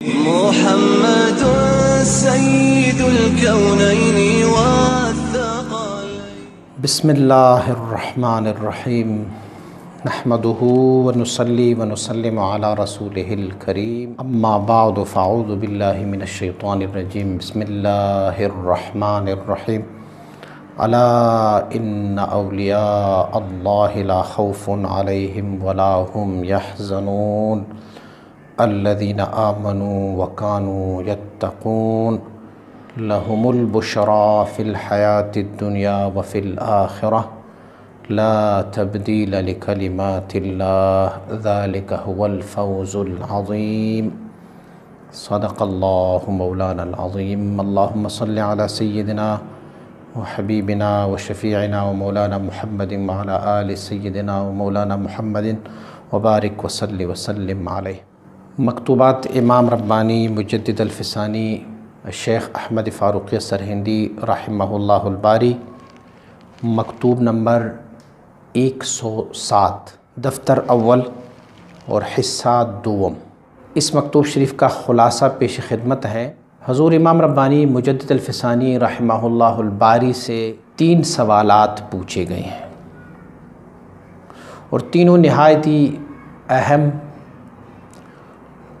मुहम्मदुन सय्यिदुल कौनैनि वत्थक़लैनि। बिस्मिल्लाहिर्रहमानिर्रहीम। नहमदुहु व नुसल्ली व नुसल्लिमु अला रसूलिहिल करीम। अम्मा बअदु फ़अऊज़ु बिल्लाहि मिनश शैतानिर रजीम। बिस्मिल्लाहिर्रहमानिर्रहीम। अला इन्ना औलिया अल्लाहि ला खौफुन अलैहिम वला हुम यहज़नून अल्लज़ीना आमनू व कानू यत्तक़ून लहुमुल बुशरा फ़िल हयातिद दुनिया व फ़िल आखिरह ला तब्दील लिकलिमातिल्लाह ज़ालिका हुवल फ़ौज़ुल अज़ीम। सदक़ल्लाहु मौलानल अज़ीम। अल्लाहुम्मा सल्लि अला सय्यिदिना व हबीबिना व शफ़ीइना व मौलाना मुहम्मदिन व अला आलि सय्यिदिना व मौलाना मुहम्मदिन व बारिक व सल्लि व सल्लिम अलैहि। मकतूबात इमाम रब्बानी मुजद्दिद अल-फ़सानी शेख अहमद फ़ारूक़ी सरहिंदी रहमहुल्लाहुल बारी, मकतूब नंबर 107, दफ्तर अव्वल और हिस्सा दूम। इस मकतूब शरीफ का ख़ुलासा पेश खिदमत है। हज़ूर इमाम रब्बानी मुजद्दिद अल-फ़सानी रहमहुल्लाहुल बारी से 3 सवालात पूछे गए हैं और तीनों नहायती अहम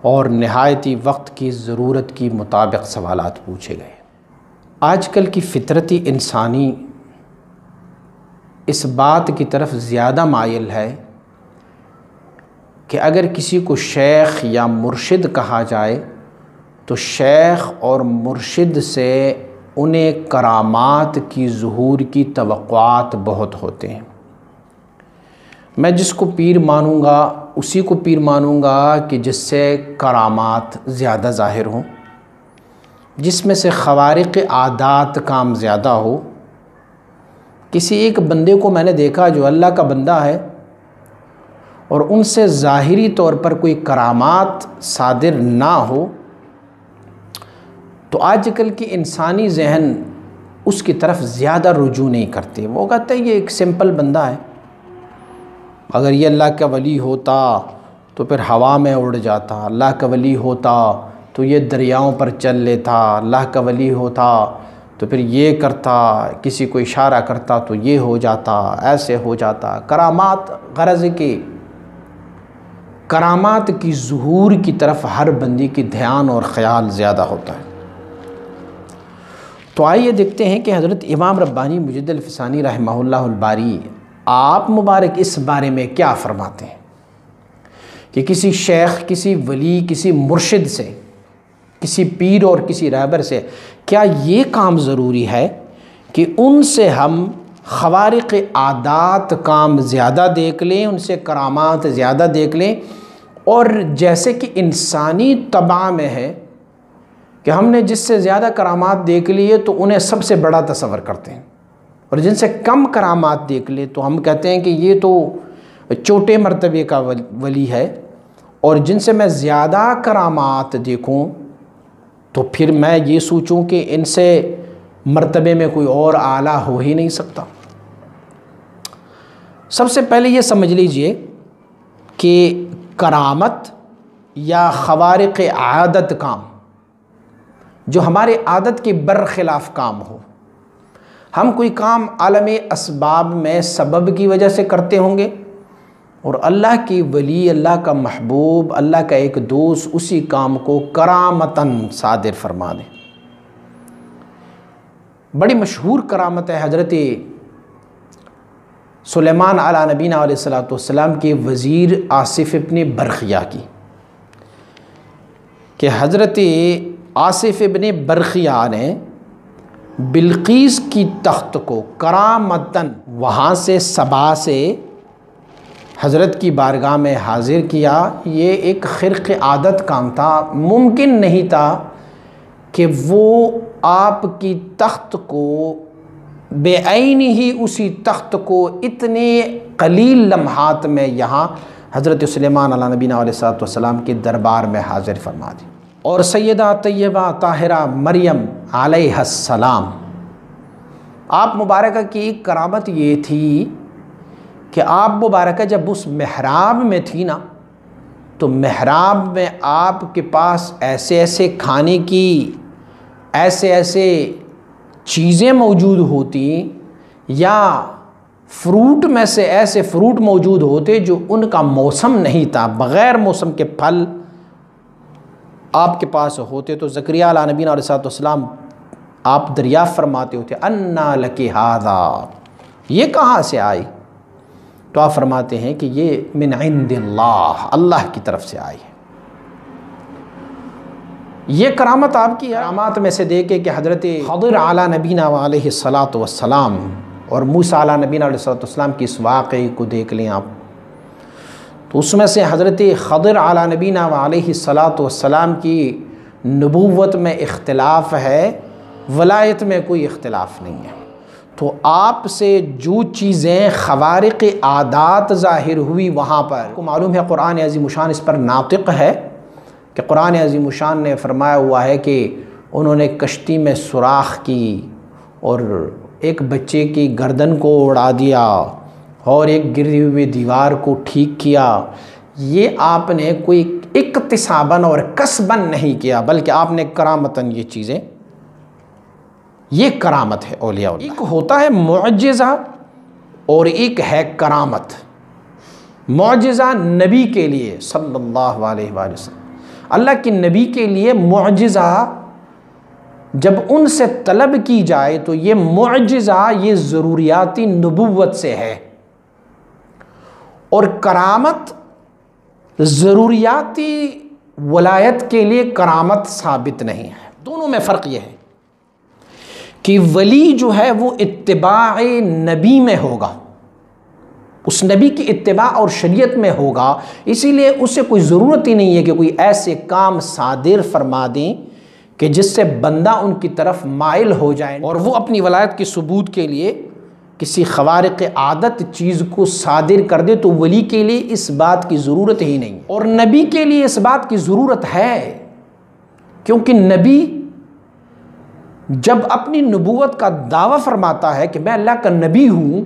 और नहायती वक्त की ज़रूरत की मुताबिक सवालात पूछे गए। आजकल की फ़ितरती इंसानी इस बात की तरफ ज़्यादा मायल है कि अगर किसी को शेख या मुर्शिद कहा जाए तो शेख और मुर्शिद से उन्हें करामात की ज़ुहूर की तवक्कुआत बहुत होते हैं। मैं जिसको पीर मानूँगा उसी को पीर मानूँगा कि जिससे करामात ज़्यादा ज़ाहिर हों, जिसमें से ख़वारिक़ आदात काम ज़्यादा हो। किसी एक बंदे को मैंने देखा जो अल्लाह का बंदा है और उनसे ज़ाहिरी तौर पर कोई करामात सादिर ना हो, तो आजकल की इंसानी जहन उसकी तरफ ज़्यादा रुजू नहीं करते। वो कहते हैं ये एक सिंपल बंदा है, अगर ये अल्लाह का वली होता तो फिर हवा में उड़ जाता, अल्लाह का वली होता तो ये दरियाओं पर चल लेता, अल्लाह का वली होता तो फिर ये करता, किसी को इशारा करता तो ये हो जाता, ऐसे हो जाता। करामात गरज़ के करामात की ज़ुहूर की तरफ हर बंदी की ध्यान और ख़याल ज़्यादा होता है। तो आइए देखते हैं कि हज़रत इमाम रब्बानी मुजद्दिद अल-फ़सानी रहमहुल्लाहुल बारी आप मुबारक इस बारे में क्या फ़रमाते हैं कि किसी शेख, किसी वली, किसी मुर्शिद से, किसी पीर और किसी रहबर से क्या ये काम ज़रूरी है कि उनसे हम ख़वारिक़ आदात काम ज़्यादा देख लें, उनसे करामात ज़्यादा देख लें, और जैसे कि इंसानी तबा में है कि हमने जिससे ज़्यादा करामात देख लिए तो उन्हें सबसे बड़ा तसव्वुर करते हैं, और जिनसे कम करामात देख ले तो हम कहते हैं कि ये तो छोटे मर्तबे का वली है, और जिनसे मैं ज़्यादा करामात देखूं तो फिर मैं ये सोचूं कि इनसे मर्तबे में कोई और आला हो ही नहीं सकता। सबसे पहले ये समझ लीजिए कि करामत या ख़वारिक़ आदत काम जो हमारे आदत के बरख़िलाफ़ काम हो, हम कोई काम आलम असबाब में सबब की वजह से करते होंगे और अल्लाह की वली, अल्लाह का महबूब, अल्लाह का एक दोस्त उसी काम को करामतन सादिर फरमा दे। बड़ी मशहूर करामत है हज़रत सुलेमान अला नबीना अलैहिस्सलातु वस्सलाम के वज़ीर आसिफ़ इब्न बरखिया की, कि हज़रत आसिफ़ इब्न बरखिया ने बिल्कीस की तख्त को करामतन वहाँ से सबा से हज़रत की बारगाह में हाज़िर किया। ये एक खिरक़ आदत काम था, मुमकिन नहीं था कि वो आपकी तख्त को बेआईनी ही उसी तख्त को इतने कलील लम्हात में यहाँ हज़रत सुलेमान अला नबीना अलैहिस्सलातु वस्सलाम के दरबार में हाज़िर फरमा दी। और सैयदा तय्यबा ताहिरा मरियम अलैहिस्सलाम, आप मुबारका की एक करामत ये थी कि आप मुबारका जब उस महराब में थी ना, तो मेहराब में आपके पास ऐसे ऐसे खाने की ऐसे ऐसे चीज़ें मौजूद होती या फ्रूट में से ऐसे फ्रूट मौजूद होते जो उनका मौसम नहीं था, बग़ैर मौसम के फल आपके पास होते, तो ज़करिया अलैहिस्सलाम अलैहिस्सलाम आप दरियाफ़त फरमाते होते अन्ना लकी हाज़ा, ये कहाँ से आई? तो आप फरमाते हैं कि ये मिन इंदिल्लाह, अल्लाह की तरफ से आई है। ये करामत आपकी करामात में से देखे कि हज़रत खज़र अला नबीना अलैहिस्सलातु वस्सलाम और मूसा अला नबीना अलैहिस्सलातु वस्सलाम की इस वाक़े को देख लें आप, तो उसमें से हज़रत खज़र अला नबीना अलैहिस्सलातु वस्सलाम की नबूवत में इख्तिलाफ़ है, वलायत में कोई इख्तिलाफ़ नहीं है। तो आपसे जो चीज़ें ख़वारिक़ आदात ज़ाहिर हुई वहाँ पर, को मालूम है कुरान अज़ीमुशान इस पर नातिक़ है कि कुरान अज़ीमुशान ने फरमाया हुआ है कि उन्होंने कश्ती में सुराख की और एक बच्चे की गर्दन को उड़ा दिया और एक गिरी हुई दीवार को ठीक किया। ये आपने कोई इक्तिसाबन और कसबन नहीं किया, बल्कि आपने करामतन ये चीज़ें, ये करामत है औलिया। एक होता है मुअज्जिज़ा और एक है करामत। मुअज्जिज़ा नबी के लिए सल्लल्लाहु अलैहि वसल्लम, अल्लाह के नबी के लिए मुअज्जिज़ा जब उनसे तलब की जाए तो ये मुअज्जिज़ा ये ज़रूरियाती नबुव्वत से है, और करामत ज़रूरियाती वलायत के लिए करामत साबित नहीं है। दोनों में फ़र्क यह है कि वली जो है वो इत्तिबाए नबी में होगा, उस नबी की इत्तिबा और शरीयत में होगा, इसीलिए उसे कोई ज़रूरत ही नहीं है कि कोई ऐसे काम सादिर फरमा दें कि जिससे बंदा उनकी तरफ माइल हो जाए और वो अपनी वलायत के सबूत के लिए किसी ख़वारिक़ आदत चीज़ को सादिर कर दे। तो वली के लिए इस बात की ज़रूरत ही नहीं, और नबी के लिए इस बात की ज़रूरत है, क्योंकि नबी जब अपनी नबूवत का दावा फरमाता है कि मैं अल्लाह का नबी हूँ,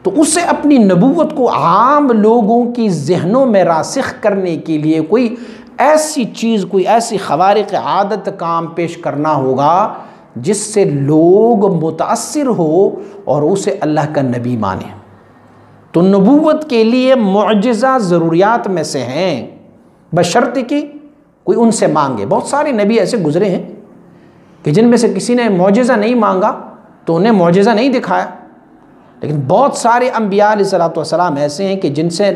तो उसे अपनी नबूवत को आम लोगों की जहनों में रासिख करने के लिए कोई ऐसी चीज़, कोई ऐसी ख़वारिक़ आदत काम पेश करना होगा जिससे लोग मुतासिर हो और उसे अल्लाह का नबी माने। तो नबूवत के लिए मुअज्जिज़ा ज़रूरियात में से हैं, बशर्ते कि कोई उनसे मांगे। बहुत सारे नबी ऐसे गुज़रे हैं कि जिनमें से किसी ने मुअज्जिज़ा नहीं मांगा तो उन्हें मुअज्जिज़ा नहीं दिखाया, लेकिन बहुत सारे अंबिया अलैहिस्सलातु वस्सलाम ऐसे हैं कि जिनसे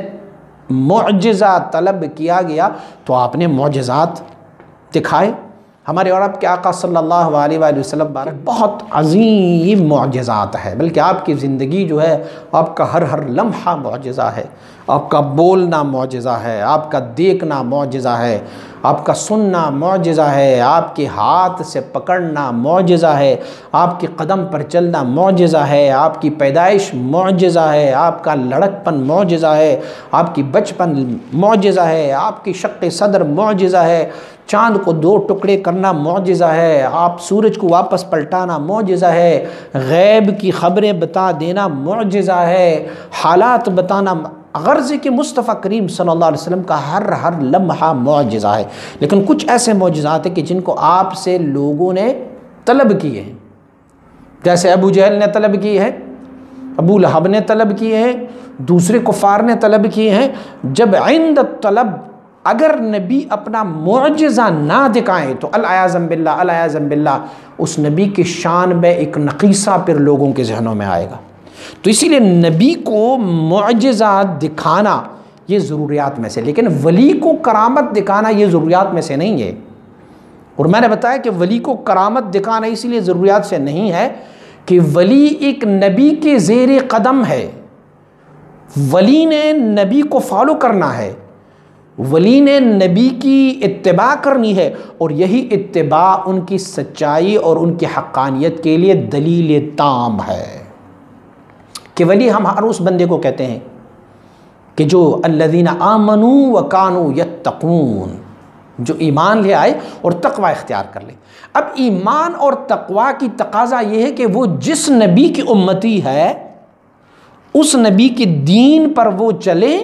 मुअज्जिज़ा तलब किया गया तो आपने मुअज्जिज़ात दिखाए। हमारे और आपके आका सल्लल्लाहु अलैहि वसल्लम बारक बहुत अज़ीम मुअज्जिज़ात है, बल्कि आपकी ज़िंदगी जो है, आपका हर हर लम्हा मुअज्जिज़ा है, आपका बोलना मुअज्जिज़ा है, आपका देखना मुअज्जिज़ा है, आपका सुनना मुअज्जिज़ा है, आपके हाथ से पकड़ना मुअज्जिज़ा है, आपके कदम पर चलना मुअज्जिज़ा है, आपकी पैदाइश मुअज्जिज़ा है, आपका लड़कपन मुअज्जिज़ा है, आपकी बचपन मुअज्जिज़ा है, आपकी शक्क़ सदर मुअज्जिज़ा है, चाँद को दो टुकड़े करना मुअज्जिज़ा है, आप सूरज को वापस पलटाना मुअज्जिज़ा है, गैब की ख़बरें बता देना मुअज्जिज़ा है, हालात बताना। गर्ज़ कि मुस्तफ़ा करीम सल्लल्लाहु अलैहि वसल्लम का हर हर लम्हा मुअज्जिज़ा है। लेकिन कुछ ऐसे मुअज्जिज़ात हैं कि जिनको आपसे लोगों ने तलब किए हैं, जैसे अबू जहल ने तलब की है, अबू लहब ने तलब किए हैं, दूसरे कुफ़ार ने तलब किए हैं। जब इंद तलब अगर नबी अपना मुअज्जिज़ा ना दिखाएं तो अल-अयाज़म बिल्लाह उस नबी की शान में एक नक़ीसा फिर लोगों के जहनों में आएगा। तो इसीलिए नबी को मुअज्जिज़ा दिखाना ये ज़रूरियात में से, लेकिन वली को करामत दिखाना ये ज़रूरियात में से नहीं है। और मैंने बताया कि वली को करामत दिखाना इसलिए ज़रूरियात से नहीं है कि वली एक नबी के ज़ेर कदम है, वली ने नबी को फॉलो करना है, वली ने नबी की इत्तिबा करनी है, और यही इत्तिबा उनकी सच्चाई और उनकी हक़ानियत के लिए दलील ताम है। कि वली हम हर उस बंदे को कहते हैं कि जो अल्लज़ीना आमनू व कानू यत्तक़ून, जो ईमान ले आए और तक़वा इख्तियार कर ले। अब ईमान और तक़वा की तकाज़ा ये है कि वो जिस नबी की उम्मती है उस नबी के दीन पर वो चले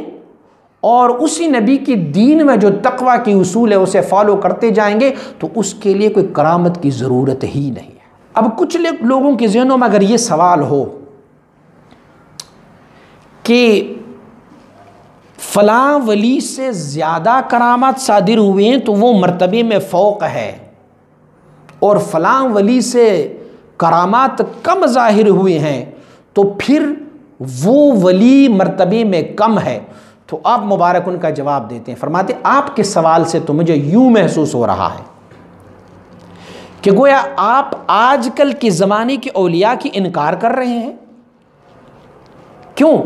और उसी नबी की दीन में जो तकवा की उसूल है उसे फॉलो करते जाएंगे तो उसके लिए कोई करामत की ज़रूरत ही नहीं है। अब कुछ लोगों के ज़हनों में अगर ये सवाल हो कि फ़लाँ वली से ज़्यादा करामात सादिर हुए हैं तो वो मर्तबे में फ़ौक़ है, और फ़लाँ वली से करामात कम ज़ाहिर हुए हैं तो फिर वो वली मर्तबे में कम है, तो आप मुबारक उनका जवाब देते हैं। फरमाते आपके सवाल से तो मुझे यूँ महसूस हो रहा है कि गोया आप आजकल के ज़माने के औलिया की इनकार कर रहे हैं। क्यों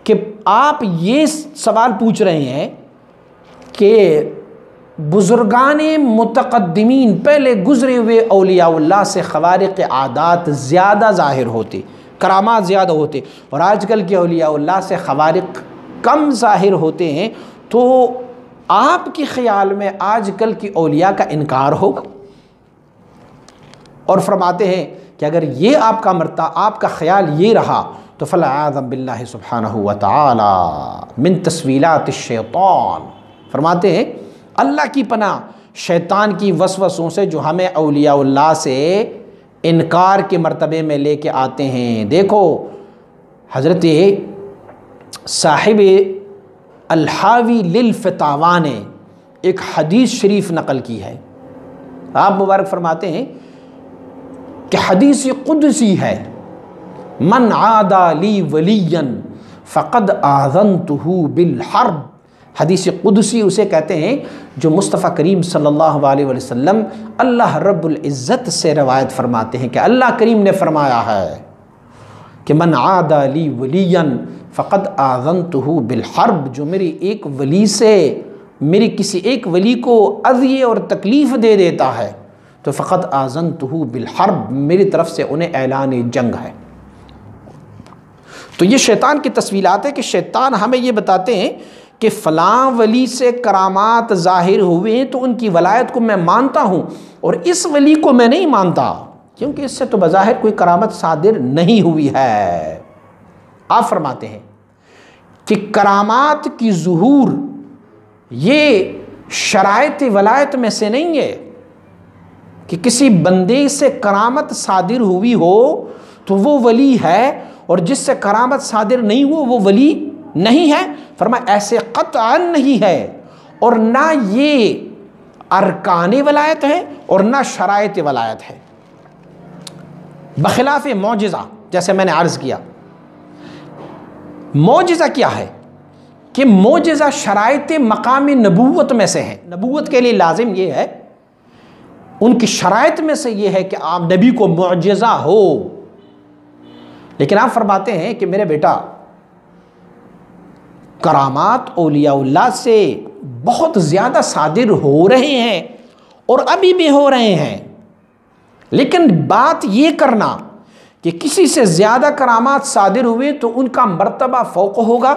कि आप ये सवाल पूछ रहे हैं कि बुज़ुर्गाने मुतक़द्दिमीन पहले गुज़रे हुए औलियाउल्लाह से ख़वारिक़ आदात ज़्यादा ज़ाहिर होते, करामात ज़्यादा होते, और आजकल के औलियाउल्लाह से ख़वारिक़ कम ज़ाहिर होते हैं, तो आपके ख़्याल में आजकल की औलिया का इनकार होगा। और फरमाते हैं कि अगर ये आपका ख़्याल ये रहा तो फ़लअज़म बिल्लाहि सुब्हानहु व तआला मिन तस्वीलात शैतान। फरमाते हैं अल्लाह की पनाह शैतान की वसवसों से जो हमें औलियाउल्लाह से इनकार के मर्तबे में लेके आते हैं। देखो हज़रत साहिब अल-हावी लिल फ़तावा ने एक हदीस शरीफ नकल की है। आप मुबारक फरमाते हैं कि हदीस कुदसी है, मन आदा ली वलियन फ़क़द आज़नतुहु बिल हर्ब। हदीस कुदसी उसे कहते हैं जो मुस्तफ़ा करीम सल्लल्लाहु अलैहि वसल्लम अल्लाह रब्बुल इज़्ज़त से रवायत फरमाते हैं कि अल्लाह करीम ने फरमाया है कि मन आदा ली वलियन फ़क़द आज़नतुहु बिल हर्ब। जो मेरी एक वली से मेरी किसी एक वली को अज़िये और तकलीफ़ दे देता है तो फ़क़द आज़नतुहु बिल हर्ब, मेरी तरफ से उन्हें ऐलान जंग है। तो ये शैतान की तस्वीलात है कि शैतान हमें ये बताते हैं कि फ़लाँ वली से करामात ज़ाहिर हुए हैं तो उनकी वलायत को मैं मानता हूँ, और इस वली को मैं नहीं मानता क्योंकि इससे तो बज़ाहिर कोई करामत सादिर नहीं हुई है। आप फरमाते हैं कि करामात की ज़ुहूर ये शराइत वलायत में से नहीं है कि किसी बंदे से करामत सादिर हुई हो तो वो वली है, और जिससे करामत सादिर नहीं हो वो वली नहीं है। फरमाया ऐसे क़त्अन नहीं है, और ना ये अरकान वलायत है और ना शराइत वलायत है। बखिलाफ़ मौजिज़ा, जैसे मैंने अर्ज़ किया, मौजिज़ा क्या है कि मौजिज़ा शराइत मकाम नबूवत में से है। नबूवत के लिए लाजिम ये है, उनकी शराइत में से ये है कि आप नबी को मौजिज़ा हो। लेकिन आप फरमाते हैं कि मेरे बेटा करामात औलियाउल्लाह से बहुत ज़्यादा सादिर हो रहे हैं और अभी भी हो रहे हैं, लेकिन बात ये करना कि किसी से ज़्यादा करामात सादिर हुए तो उनका मर्तबा फ़ौक़ होगा,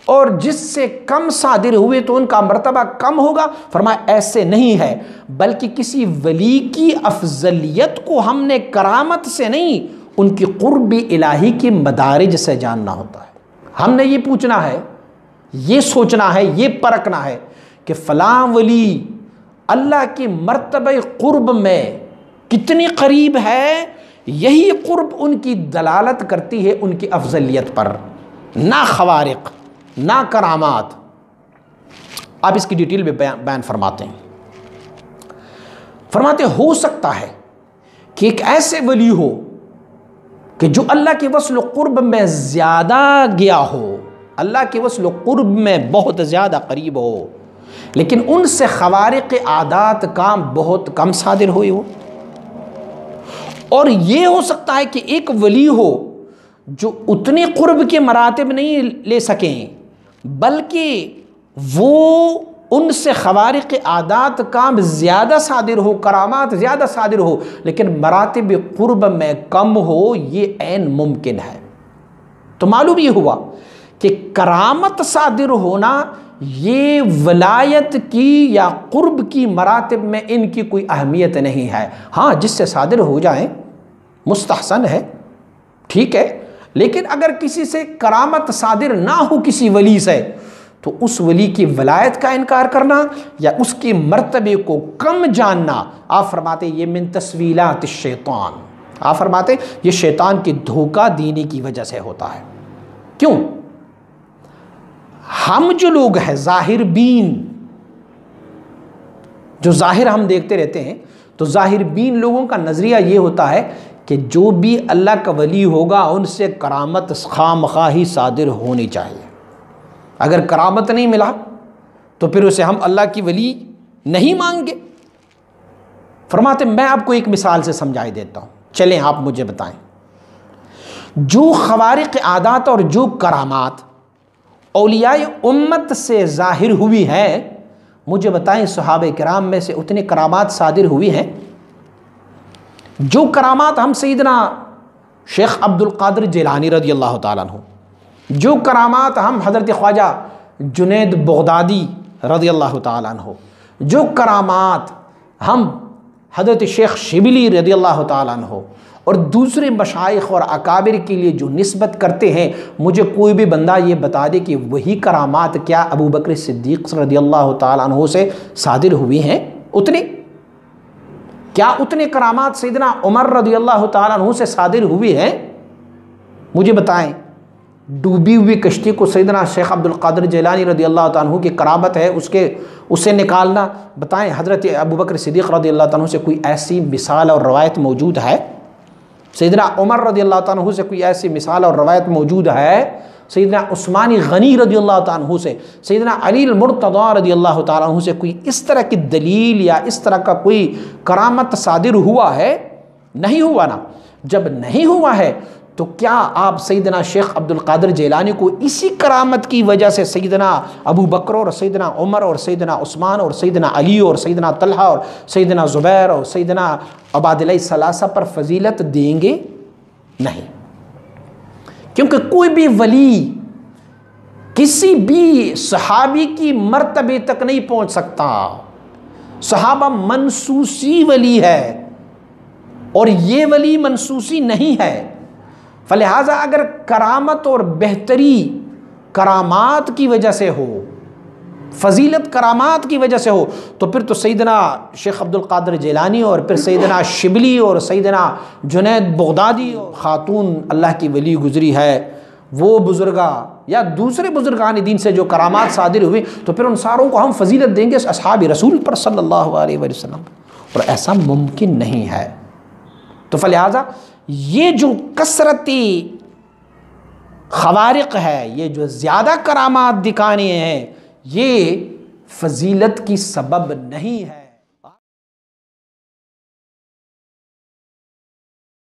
और जिससे कम सादिर हुए तो उनका मर्तबा कम होगा। फरमाया ऐसे नहीं है, बल्कि किसी वली की अफजलियत को हमने करामत से नहीं उनकी क़ुर्ब इलाही की मदारिज से जानना होता है। हमने ये पूछना है, ये सोचना है, ये परखना है कि फ़लाँ वली अल्लाह के मर्तबे क़ुर्ब में कितनी करीब है। यही क़ुर्ब उनकी दलालत करती है उनकी अफजलियत पर, ना ख़वारिक़ ना करामात। आप इसकी डिटेल में बयान फरमाते हैं। फरमाते हो सकता है कि एक ऐसे वली हो कि जो अल्लाह के वस्ल क़ुर्ब में ज़्यादा गया हो, अल्लाह के वस्ल क़ुर्ब में बहुत ज़्यादा करीब हो, लेकिन उनसे ख़वारिक़ आदात काम बहुत कम सादिर हुए हो। और ये हो सकता है कि एक वली हो जो उतने क़ुर्ब के मरातिब नहीं ले सकें, बल्कि वो उनसे ख़वारिक़ आदात काम ज़्यादा सादिर हो, करामात ज़्यादा सादिर हो, लेकिन मरातिब क़ुर्ब में कम हो। ये ऐन मुमकिन है। तो मालूम ये हुआ कि करामत सादिर होना ये वलायत की या क़ुर्ब की मरातिब में इनकी कोई अहमियत नहीं है। हाँ, जिससे सादिर हो जाए मुस्तहसन है, ठीक है, लेकिन अगर किसी से करामत सादिर ना हो किसी वली से, तो उस वली की वलायत का इनकार करना या उसके मर्तबे को कम जानना, आप फरमाते ये मिन तस्वीलात शैतान, आप फरमाते ये शैतान की धोखा देने की वजह से होता है। क्यों? हम जो लोग हैं जाहिर बीन, जो जाहिर हम देखते रहते हैं, तो जाहिर बीन लोगों का नज़रिया ये होता है कि जो भी अल्लाह का वली होगा उनसे करामत खामखा ही सादिर होनी चाहिए। अगर करामत नहीं मिला तो फिर उसे हम अल्लाह की वली नहीं मांगे। फरमाते मैं आपको एक मिसाल से समझाई देता हूँ, चलें आप मुझे बताएं। जो खवारिक आदात और जो करामात औलियाए उम्मत से ज़ाहिर हुई है, मुझे बताएं सहाबे किराम में से उतने करामात सादिर हुई हैं? जो करामात हम सैयदना शेख अब्दुल कादिर जिलानी रज़ी अल्लाह ताला अन्हु, जो करामात हम हज़रत ख्वाजा जुनैद बगदादी रज़ी अल्लाह ताला अन्हु, जो करामात हम हज़रत शेख शिबली रज़ी अल्लाह ताला अन्हु और दूसरे मशाइख और अकाबिर के लिए जो निस्बत करते हैं, मुझे कोई भी बंदा ये बता दे कि वही करामात क्या अबू बकर सिद्दीक़ रज़ी अल्लाह ताला अन्हु से सादिर हुई हैं? उतने क्या उतने करामात सैयदना उमर रज़ी अल्लाह ताला अन्हु से सादिर हुई हैं? मुझे बताएं। डूबी हुई कश्ती को सैयदना शेख अब्दुल कादिर जिलानी रज़ी अल्लाह ताला अन्हु की करामत है, उससे निकालना, बताएं हज़रत अबू बकर सिद्दीक़ रज़ी अल्लाह ताला अन्हु से कोई ऐसी मिसाल और रवायत मौजूद है? सैयदना उमर रज़ी अल्लाह ताला अन्हु से कोई ऐसी मिसाल और रवायत मौजूद है? सैयदना उस्मानी गनी रज़ी अल्लाह ताला अन्हु से, सैयदना अली मुर्तज़ा रज़ी अल्लाह ताला अन्हु से कोई इस तरह की दलील या इस तरह का कोई करामत सादिर हुआ है? नहीं हुआ ना। जब नहीं हुआ है तो क्या आप सैयदना शेख अब्दुल कादिर जिलानी को इसी करामत की वजह से सैयदना अबू बकर और सैयदना उमर और सैयदना उस्मान और सैयदना अली और सैयदना तलहा और सैयदना ज़ुबैर और सैयदना अबादिल सलासा पर फजीलत देंगे? नहीं, क्योंकि कोई भी वली किसी भी सहाबी की मर्तबे तक नहीं पहुंच सकता। सहाबा मनसूसी वली है और ये वली मनसूसी नहीं है। फलिहाजा अगर करामत और बेहतरी करामात की वजह से हो, फजीलत करामात की वजह से हो, तो फिर तो सैयदना शेख अब्दुल कादिर जिलानी और फिर सैयदना शिबली और सैयदना जुनैद बगदादी और ख़ातून अल्लाह की वली गुजरी है, वो बुज़ुर्गा या दूसरे बुज़ुर्गान दीन से जो करामात सादिर हुई, तो फिर उन सारों को हम फजीलत देंगे असहाब रसूल पर सल्लल्लाहु अलैहि वसल्लम, और ऐसा मुमकिन नहीं है। तो फलिहाजा ये जो कसरती खवारिक है, ये जो ज़्यादा करामात दिखाने हैं, ये फजीलत की सबब नहीं है।